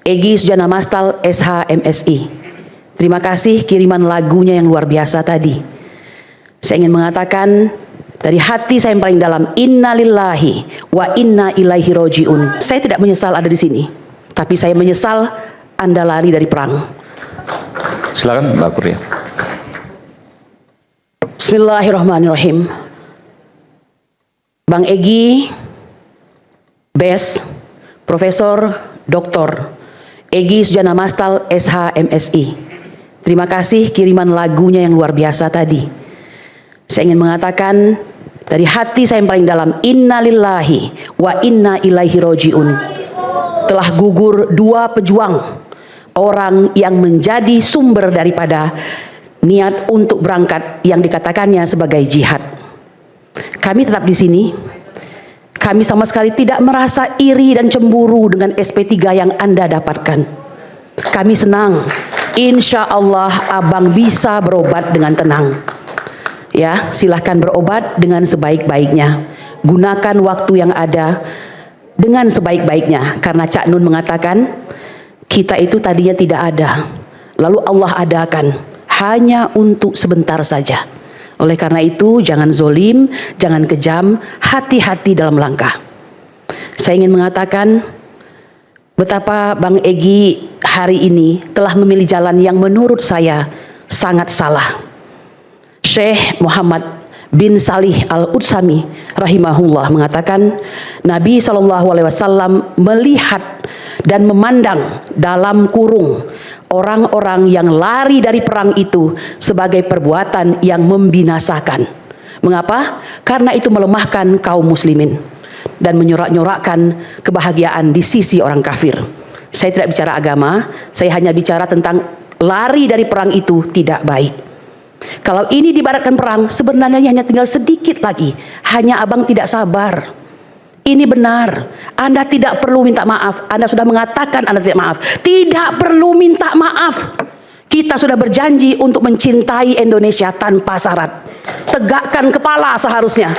Egy Sujana Mastal SH MSI. Terima kasih kiriman lagunya yang luar biasa tadi. Saya ingin mengatakan dari hati saya yang paling dalam, innalillahi wa inna ilaihi roji'un. Saya tidak menyesal ada di sini, tapi saya menyesal Anda lari dari perang. Silakan Mbak Kurnia. Bismillahirrahmanirrahim. Bang Egy, BES, Profesor Dr. Egy Sujana Mastal SH MSI. Terima kasih kiriman lagunya yang luar biasa tadi. Saya ingin mengatakan dari hati saya yang paling dalam, innalillahi wa inna ilaihi roji'un. Telah gugur dua pejuang, orang yang menjadi sumber daripada niat untuk berangkat yang dikatakannya sebagai jihad. Kami tetap di sini. Kami sama sekali tidak merasa iri dan cemburu dengan SP3 yang Anda dapatkan. Kami senang. Insya Allah Abang bisa berobat dengan tenang. Ya, silahkan berobat dengan sebaik-baiknya. Gunakan waktu yang ada dengan sebaik-baiknya. Karena Cak Nun mengatakan, kita itu tadinya tidak ada, lalu Allah adakan hanya untuk sebentar saja. Oleh karena itu, jangan zolim, jangan kejam, hati-hati dalam langkah. Saya ingin mengatakan betapa Bang Egy hari ini telah memilih jalan yang menurut saya sangat salah. Syekh Muhammad bin Salih Al-Utsami rahimahullah mengatakan, Nabi SAW melihat dan memandang dalam kurung orang-orang yang lari dari perang itu sebagai perbuatan yang membinasakan. Mengapa? Karena itu melemahkan kaum muslimin dan menyorak-nyorakkan kebahagiaan di sisi orang kafir. Saya tidak bicara agama, saya hanya bicara tentang lari dari perang itu tidak baik. Kalau ini dibaratkan perang, sebenarnya hanya tinggal sedikit lagi. Hanya Abang tidak sabar. Ini benar. Anda tidak perlu minta maaf. Anda sudah mengatakan Anda tidak maaf. Tidak perlu minta maaf. Kita sudah berjanji untuk mencintai Indonesia tanpa syarat. Tegakkan kepala seharusnya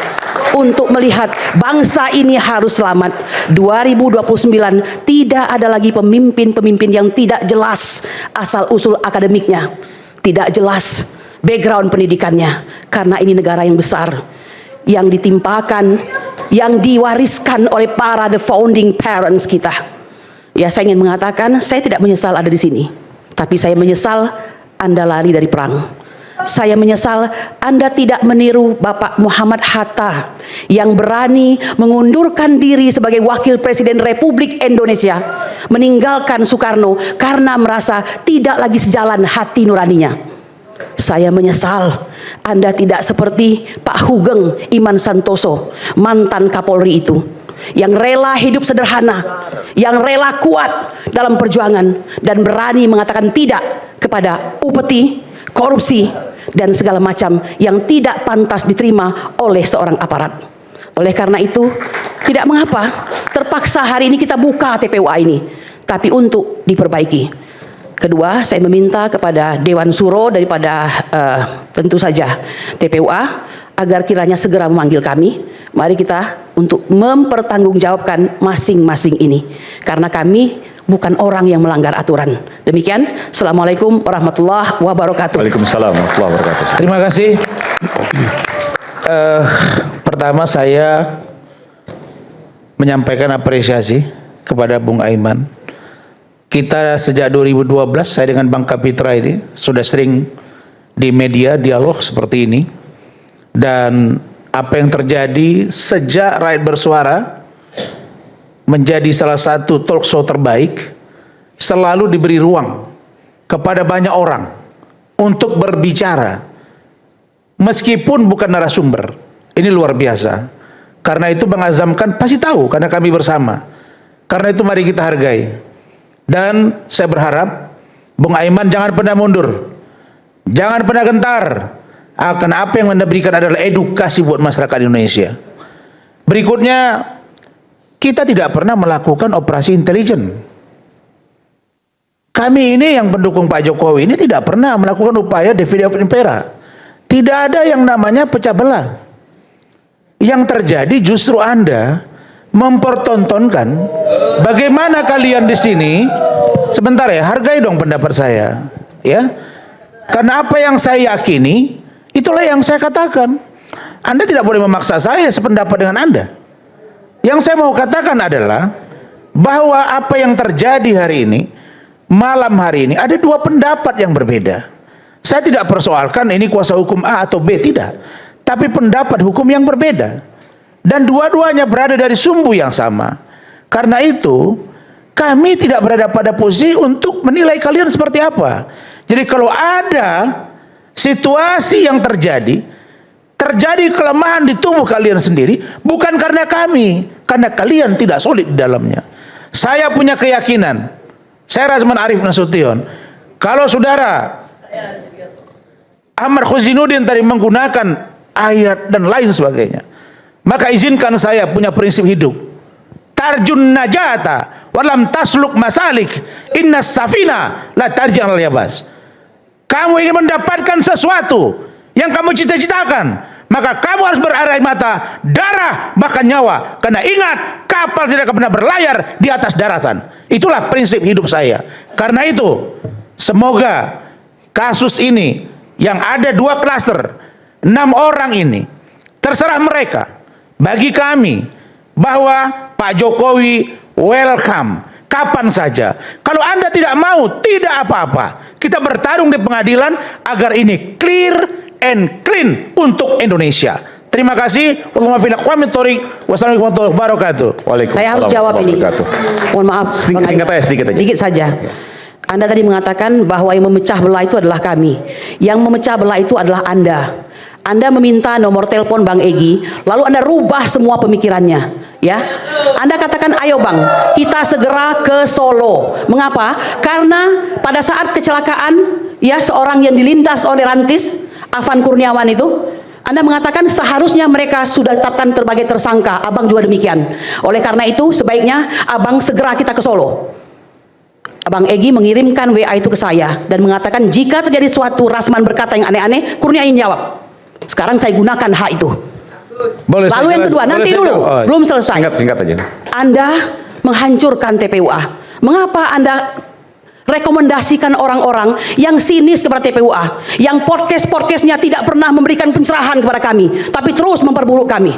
untuk melihat bangsa ini harus selamat. 2029 tidak ada lagi pemimpin-pemimpin yang tidak jelas asal-usul akademiknya. Tidak jelas background pendidikannya. Karena ini negara yang besar, yang ditimpakan, yang diwariskan oleh para the founding parents kita. Ya, saya ingin mengatakan saya tidak menyesal ada di sini, tapi saya menyesal Anda lari dari perang. Saya menyesal Anda tidak meniru Bapak Muhammad Hatta yang berani mengundurkan diri sebagai Wakil Presiden Republik Indonesia, meninggalkan Soekarno karena merasa tidak lagi sejalan hati nuraninya. Saya menyesal Anda tidak seperti Pak Hugeng Iman Santoso, mantan Kapolri itu, yang rela hidup sederhana, yang rela kuat dalam perjuangan dan berani mengatakan tidak kepada upeti, korupsi, dan segala macam yang tidak pantas diterima oleh seorang aparat. Oleh karena itu, tidak mengapa terpaksa hari ini kita buka TPUA ini, tapi untuk diperbaiki. Kedua, saya meminta kepada Dewan Suro daripada tentu saja TPUA agar kiranya segera memanggil kami. Mari kita untuk mempertanggungjawabkan masing-masing ini. Karena kami bukan orang yang melanggar aturan. Demikian, Assalamualaikum warahmatullahi wabarakatuh. Waalaikumsalam warahmatullahi wabarakatuh. Terima kasih. Pertama saya menyampaikan apresiasi kepada Bung Aiman. Kita sejak 2012 saya dengan Bang Kapitra ini sudah sering di media dialog seperti ini, dan apa yang terjadi sejak Rakyat Bersuara menjadi salah satu talk show terbaik, selalu diberi ruang kepada banyak orang untuk berbicara meskipun bukan narasumber. Ini luar biasa. Karena itu mengazamkan, pasti tahu karena kami bersama. Karena itu mari kita hargai. Dan saya berharap Bung Aiman jangan pernah mundur, jangan pernah gentar. Akan apa yang Anda berikan adalah edukasi buat masyarakat Indonesia. Berikutnya, kita tidak pernah melakukan operasi intelijen. Kami ini yang pendukung Pak Jokowi ini tidak pernah melakukan upaya divide and impera. Tidak ada yang namanya pecah belah. Yang terjadi justru Anda mempertontonkan bagaimana kalian di sini Sebentar ya, hargai dong pendapat saya. Ya. Karena apa yang saya yakini, itulah yang saya katakan. Anda tidak boleh memaksa saya sependapat dengan Anda. Yang saya mau katakan adalah bahwa apa yang terjadi hari ini, malam hari ini, ada dua pendapat yang berbeda. Saya tidak persoalkan ini kuasa hukum A atau B, tidak. Tapi pendapat hukum yang berbeda. Dan dua-duanya berada dari sumbu yang sama. Karena itu, kami tidak berada pada posisi untuk menilai kalian seperti apa. Jadi kalau ada situasi yang terjadi kelemahan di tubuh kalian sendiri, bukan karena kami, karena kalian tidak solid di dalamnya. Saya punya keyakinan, saya Razman Arif Nasution, kalau saudara Ahmad Khuzinuddin tadi menggunakan ayat dan lain sebagainya, maka izinkan saya punya prinsip hidup. Tarjun najata walam tasluk masalik, inna safina la tarjan al yabas. Kamu ingin mendapatkan sesuatu yang kamu cita-citakan, maka kamu harus berair mata, darah, bahkan nyawa. Karena ingat, kapal tidak pernah berlayar di atas daratan. Itulah prinsip hidup saya. Karena itu, semoga kasus ini yang ada 2 klaster, 6 orang ini, terserah mereka. Bagi kami, bahwa Pak Jokowi welcome. Kapan saja. Kalau Anda tidak mau, tidak apa-apa. Kita bertarung di pengadilan agar ini clear and clean untuk Indonesia. Terima kasih. Wassalamualaikum warahmatullahi wabarakatuh. Saya harus jawab ini. Mohon maaf. Singkat aja, sedikit aja. Sedikit saja. Anda tadi mengatakan bahwa yang memecah belah itu adalah kami. Yang memecah belah itu adalah Anda. Anda meminta nomor telepon Bang Egy, lalu Anda rubah semua pemikirannya, ya. Anda katakan, ayo Bang, kita segera ke Solo. Mengapa? Karena pada saat kecelakaan, ya, seorang yang dilindas oleh Rantis, Afan Kurniawan itu, Anda mengatakan seharusnya mereka sudah ditetapkan sebagai tersangka. Abang juga demikian. Oleh karena itu, sebaiknya Abang segera kita ke Solo. Abang Egy mengirimkan WA itu ke saya dan mengatakan jika terjadi suatu Rasman berkata yang aneh-aneh, Kurnia ingin jawab. Sekarang saya gunakan hak itu. Boleh. Lalu yang kedua, nanti dulu, belum selesai. Singkat aja. Anda menghancurkan TPUA. Mengapa Anda rekomendasikan orang-orang yang sinis kepada TPUA, yang podcast-podcastnya tidak pernah memberikan pencerahan kepada kami, tapi terus memperburuk kami?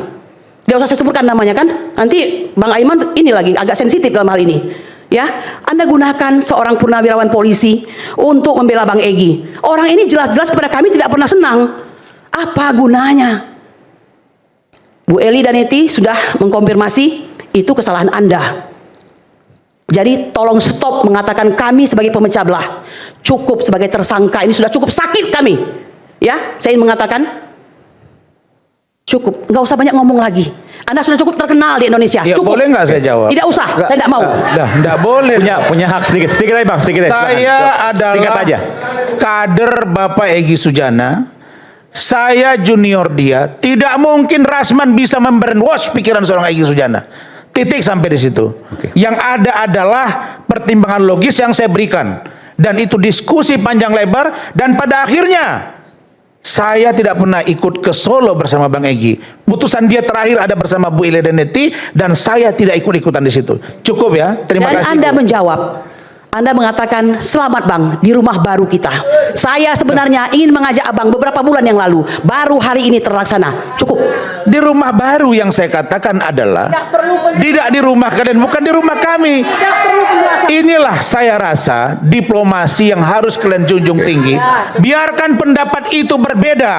Tidak usah saya sebutkan namanya kan? Nanti Bang Aiman ini lagi agak sensitif dalam hal ini. Ya, Anda gunakan seorang purnawirawan polisi untuk membela Bang Egy. Orang ini jelas-jelas kepada kami tidak pernah senang. Apa gunanya? Bu Eli dan Neti sudah mengkonfirmasi itu kesalahan Anda. Jadi tolong stop mengatakan kami sebagai pemecah belah. Cukup sebagai tersangka, ini sudah cukup sakit kami. Ya, saya ingin mengatakan cukup, nggak usah banyak ngomong lagi. Anda sudah cukup terkenal di Indonesia. Ya, cukup. boleh nggak saya jawab? Tidak usah, saya tidak mau. Nggak boleh. Punya hak sedikit aja Bang, sedikit aja. Saya adalah singkat aja. kader Bapak Egy Sujana. Saya junior dia. Tidak mungkin Rasman bisa membrainwash pikiran seorang Egy Sujana. Titik sampai di situ. Yang ada adalah pertimbangan logis yang saya berikan. Dan itu diskusi panjang lebar. Dan pada akhirnya saya tidak pernah ikut ke Solo bersama Bang Egy. Putusan dia terakhir ada bersama Bu Ile dan Neti. Dan saya tidak ikut-ikutan di situ. Cukup ya. Terima kasih. Dan Anda menjawab. Anda mengatakan, selamat Bang, di rumah baru kita. Saya sebenarnya ingin mengajak Abang beberapa bulan yang lalu. Baru hari ini terlaksana. Cukup. Di rumah baru yang saya katakan adalah tidak di rumah kalian, bukan di rumah kami. Inilah saya rasa diplomasi yang harus kalian junjung tinggi. Biarkan pendapat itu berbeda.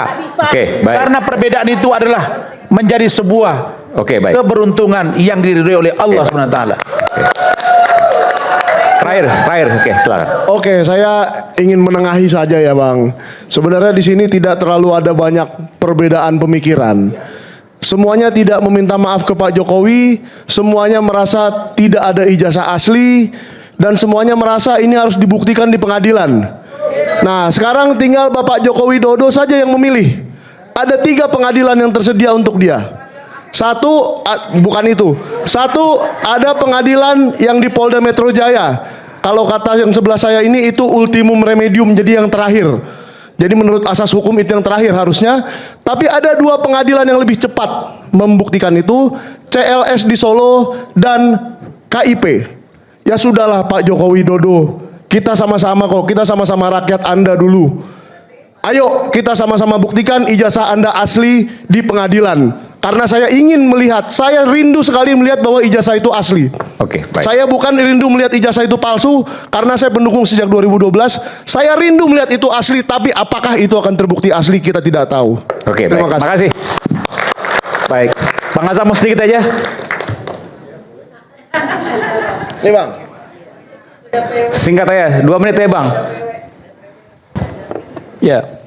Oke, baik. Karena perbedaan itu adalah menjadi sebuah Oke, baik. keberuntungan yang diridhoi oleh Allah SWT. Terakhir, oke, silakan. Oke, saya ingin menengahi saja ya Bang. Sebenarnya di sini tidak terlalu ada banyak perbedaan pemikiran. Semuanya tidak meminta maaf ke Pak Jokowi, semuanya merasa tidak ada ijazah asli, dan semuanya merasa ini harus dibuktikan di pengadilan. Nah, sekarang tinggal Bapak Joko Widodo saja yang memilih. Ada 3 pengadilan yang tersedia untuk dia. Satu, bukan itu. Satu, ada pengadilan yang di Polda Metro Jaya. Kalau kata yang sebelah saya ini itu ultimum remedium, jadi yang terakhir. Jadi menurut asas hukum itu yang terakhir harusnya. Tapi ada 2 pengadilan yang lebih cepat membuktikan itu, CLS di Solo dan KIP. Ya sudahlah Pak Joko Widodo, kita sama-sama kok, kita sama-sama rakyat Anda dulu. Ayo kita sama-sama buktikan ijazah Anda asli di pengadilan. Karena saya ingin melihat, saya rindu sekali melihat bahwa ijazah itu asli. Oke, baik. Saya bukan rindu melihat ijazah itu palsu, karena saya pendukung sejak 2012. Saya rindu melihat itu asli, tapi apakah itu akan terbukti asli kita tidak tahu. Oke, Terima baik. kasih. Makasih. Baik. Bang Azam mau sedikit aja. Nih Bang. Singkat aja, 2 menit ya Bang. Ya,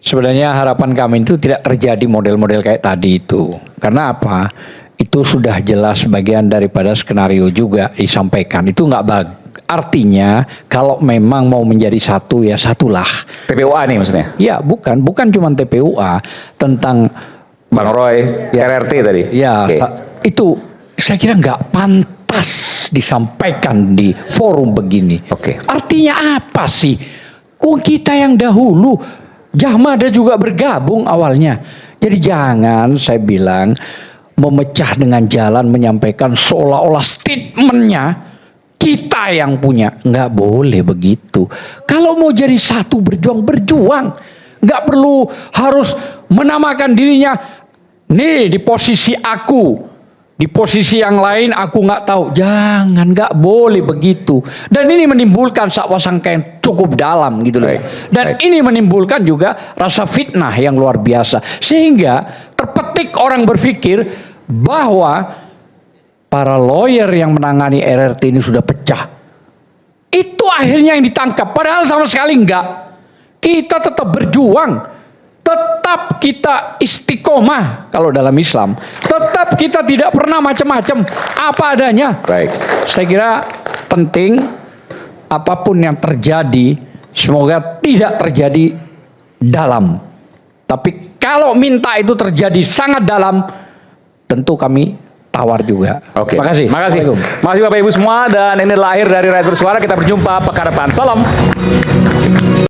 sebenarnya harapan kami itu tidak terjadi model-model kayak tadi itu. Karena apa? Itu sudah jelas bagian daripada skenario juga disampaikan. Itu nggak artinya kalau memang mau menjadi satu ya satulah. TPUA nih maksudnya. Ya, bukan cuma TPUA tentang Bang Roy, RRT tadi. ya Oke. itu saya kira nggak pantas disampaikan di forum begini. Oke. Artinya apa sih? Kok kita yang dahulu, Jahmada juga bergabung awalnya. Jadi jangan saya bilang memecah dengan jalan menyampaikan seolah-olah statementnya kita yang punya. Nggak boleh begitu. Kalau mau jadi satu berjuang. Nggak perlu harus menamakan dirinya, nih di posisi aku. Di posisi yang lain aku nggak tahu. Jangan, nggak boleh begitu. Dan ini menimbulkan sakwasangka yang cukup dalam gitu loh. Baik, Dan baik. ini menimbulkan juga rasa fitnah yang luar biasa. Sehingga terpetik orang berpikir bahwa para lawyer yang menangani RRT ini sudah pecah. Itu akhirnya yang ditangkap. Padahal sama sekali enggak. Kita tetap berjuang. Tetap kita istiqomah kalau dalam Islam. Tetap kita tidak pernah macam-macam, apa adanya. Baik. Saya kira penting apapun yang terjadi semoga tidak terjadi dalam. Tapi kalau minta itu terjadi sangat dalam, tentu kami tawar juga. Oke. Terima kasih. Makasih. Assalamualaikum. Makasih Bapak Ibu semua dan ini adalah akhir dari Rakyat Bersuara. Kita berjumpa pekan depan. Salam.